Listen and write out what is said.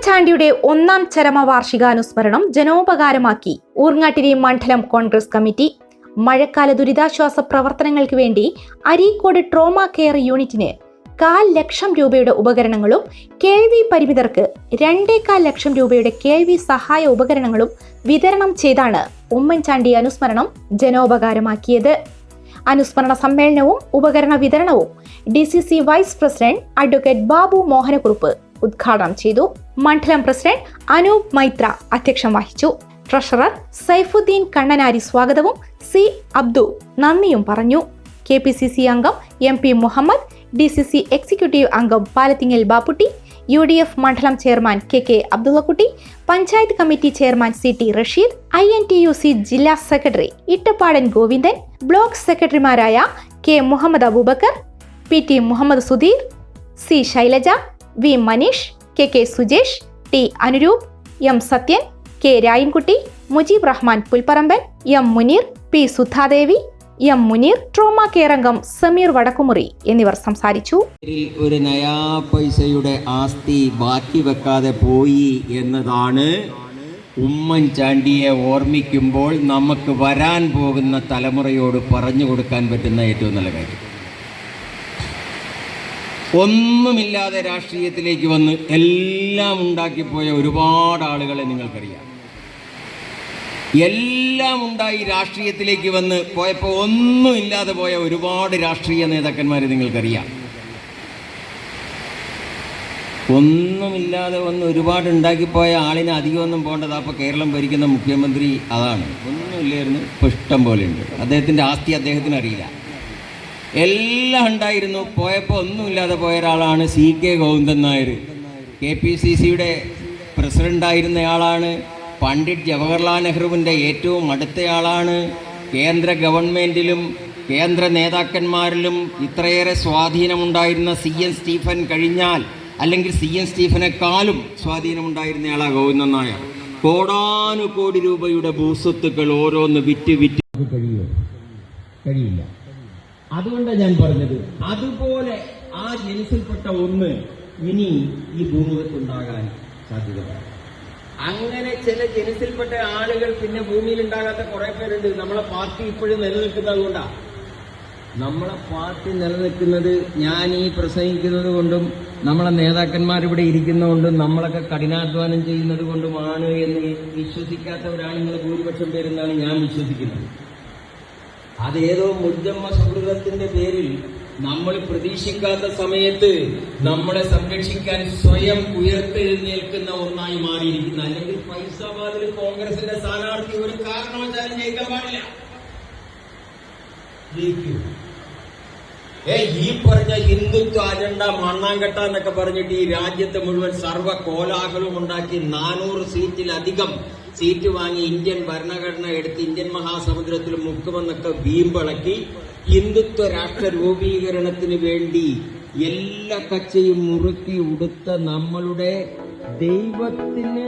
ഉമ്മൻചാണ്ടിയുടെ ഒന്നാം ചരമവാർഷികാനുസ്മരണം ജനോപകാരമാക്കി ഊർങ്ങാട്ടിരി മണ്ഡലം കോൺഗ്രസ് കമ്മിറ്റി. മഴക്കാല ദുരിതാശ്വാസ പ്രവർത്തനങ്ങൾക്ക് വേണ്ടി അരീക്കോട് ട്രോമ കെയർ യൂണിറ്റിന് 1,00,000 ലക്ഷം രൂപയുടെ ഉപകരണങ്ങളും കേൾവി പരിമിതർക്ക് 2,25 ലക്ഷം രൂപയുടെ കേൾവി സഹായ ഉപകരണങ്ങളും വിതരണം ചെയ്താണ് ഉമ്മൻചാണ്ടി അനുസ്മരണം ജനോപകാരമാക്കിയത്. അനുസ്മരണ സമ്മേളനവും ഉപകരണ വിതരണവും DCC vice president advocate Babu Mohanakkurup ഉദ്ഘാടനം ചെയ്തു. മണ്ഡലം പ്രസിഡന്റ് അനൂപ് മൈത്ര അധ്യക്ഷം വഹിച്ചു. ട്രഷറർ സൈഫുദ്ദീൻ കണ്ണനാരി സ്വാഗതവും C. അബ്ദു നന്ദിയും പറഞ്ഞു. KPCC അംഗം MP മുഹമ്മദ്, DCC എക്സിക്യൂട്ടീവ് അംഗം പാലത്തിങ്ങൽ ബാപ്പുട്ടി, UDF മണ്ഡലം chairman KK Abdullakutty, panchayat committee chairman CT Rasheed, INTUC ജില്ലാ സെക്രട്ടറി ഇട്ടപ്പാടൻ ഗോവിന്ദൻ, ബ്ലോക്ക് സെക്രട്ടറിമാരായ K Muhammad Abubakar, PT Muhammad Sudheer, C Shailaja, V Maneesh, KK Sujesh, T Anuroop, M Sathyan, K Rayankutty, Mujeeb Rahman Pulparamban, M Muneer, P Sudhadevi, M Muneer, trauma care അംഗം സമീർ വടക്കുമുറി എന്നിവർ സംസാരിച്ചു. ഒരു നയാ പൈസയുടെ ആസ്തി ബാക്കി വെക്കാതെ പോയി എന്നതാണ് ഉമ്മൻചാണ്ടിയെ ഓർമ്മിക്കുമ്പോൾ നമുക്ക് വരാൻ പോകുന്ന തലമുറയോട് പറഞ്ഞു കൊടുക്കാൻ പറ്റുന്ന ഏറ്റവും നല്ല കാര്യം. ഒന്നുമില്ലാതെ രാഷ്ട്രീയത്തിലേക്ക് വന്ന് എല്ലാം ഉണ്ടാക്കിപ്പോയ ഒരുപാട് ആളുകളെ നിങ്ങൾക്കറിയാം. എല്ലാം ഉണ്ടായി രാഷ്ട്രീയത്തിലേക്ക് വന്ന് പോയപ്പോൾ ഒന്നുമില്ലാതെ പോയ ഒരുപാട് രാഷ്ട്രീയ നേതാക്കന്മാരെ നിങ്ങൾക്കറിയാം. ഒന്നുമില്ലാതെ വന്ന് ഒരുപാട് ഉണ്ടാക്കിപ്പോയ ആളിനെ അധികമൊന്നും പോകേണ്ടത്. അപ്പോൾ കേരളം ഭരിക്കുന്ന മുഖ്യമന്ത്രി അതാണ്. ഒന്നുമില്ലായിരുന്നു, ഇപ്പോൾ ഇഷ്ടം പോലെ ഉണ്ട്. അദ്ദേഹത്തിൻ്റെ ആസ്തി അദ്ദേഹത്തിന് അറിയില്ല. എല്ലാം ഉണ്ടായിരുന്നു, പോയപ്പോൾ ഒന്നുമില്ലാതെ പോയ ഒരാളാണ് CK ഗോവിന്ദൻ നായർ. KPCCയുടെ പ്രസിഡൻ്റായിരുന്നയാളാണ്. പണ്ഡിറ്റ് ജവഹർലാൽ നെഹ്റുവിൻ്റെ ഏറ്റവും അടുത്തയാളാണ്. കേന്ദ്ര ഗവൺമെൻറ്റിലും കേന്ദ്ര നേതാക്കന്മാരിലും ഇത്രയേറെ സ്വാധീനമുണ്ടായിരുന്ന CN സ്റ്റീഫൻ കഴിഞ്ഞാൽ, അല്ലെങ്കിൽ CN സ്റ്റീഫനേക്കാളും സ്വാധീനമുണ്ടായിരുന്നയാളാണ് ഗോവിന്ദൻ നായർ. കോടാനുകോടി രൂപയുടെ ഭൂസ്വത്തുക്കൾ ഓരോന്ന് വിറ്റ് കഴിയില്ല. അതുകൊണ്ടാണ് ഞാൻ പറഞ്ഞത്, അതുപോലെ ആ ജനസിൽപ്പെട്ട ഒന്ന് ഇനി ഈ ഭൂമുഖത്തുണ്ടാകാൻ സാധ്യത. അങ്ങനെ ചില ജനസിൽപ്പെട്ട ആളുകൾ പിന്നെ ഭൂമിയിൽ ഉണ്ടാകാത്ത കുറെ പേരുണ്ട്. നമ്മളെ പാർട്ടി ഇപ്പോഴും നിലനിൽക്കുന്നത് കൊണ്ടാണ്. നമ്മളെ പാർട്ടി നിലനിൽക്കുന്നത് ഞാൻ ഈ പ്രസംഗിക്കുന്നത് കൊണ്ടും നമ്മളെ നേതാക്കന്മാരിവിടെ ഇരിക്കുന്നതുകൊണ്ടും നമ്മളൊക്കെ കഠിനാധ്വാനം ചെയ്യുന്നത് കൊണ്ടുമാണ് എന്ന് വിശ്വസിക്കാത്തവരാണ് നിങ്ങൾ ഭൂരിപക്ഷം പേരെന്നാണ് ഞാൻ വിശ്വസിക്കുന്നത്. അതേതോ മുജ്ജമ്മ സൗഹൃദത്തിന്റെ പേരിൽ നമ്മൾ പ്രതീക്ഷിക്കാത്ത സമയത്ത് നമ്മളെ സംരക്ഷിക്കാൻ സ്വയം ഉയർത്തെഴുന്നേൽക്കുന്ന ഒന്നായി മാറിയിരിക്കുന്ന, അല്ലെങ്കിൽ ഫൈസാബാദിൽ കോൺഗ്രസിന്റെ സ്ഥാനാർത്ഥി ഒരു കാരണവശാലും ജയിക്കാൻ പാടില്ല. ഈ പറഞ്ഞ ഹിന്ദുത്വ അജണ്ട മണ്ണാങ്കട്ട എന്നൊക്കെ പറഞ്ഞിട്ട് ഈ രാജ്യത്തെ മുഴുവൻ സർവ്വ കോലാഹലവും ഉണ്ടാക്കി 400 സീറ്റിലധികം സീറ്റ് വാങ്ങി ഇന്ത്യൻ ഭരണഘടന എടുത്ത് ഇന്ത്യൻ മഹാസമുദ്രത്തിൽ മുക്കുമെന്നൊക്കെ വീമ്പിളക്കി ഹിന്ദുത്വ രാഷ്ട്ര രൂപീകരണത്തിന് വേണ്ടി എല്ലാ കച്ചയും മുറുക്കി ഉടുത്ത നമ്മളുടെ ദൈവത്തിന്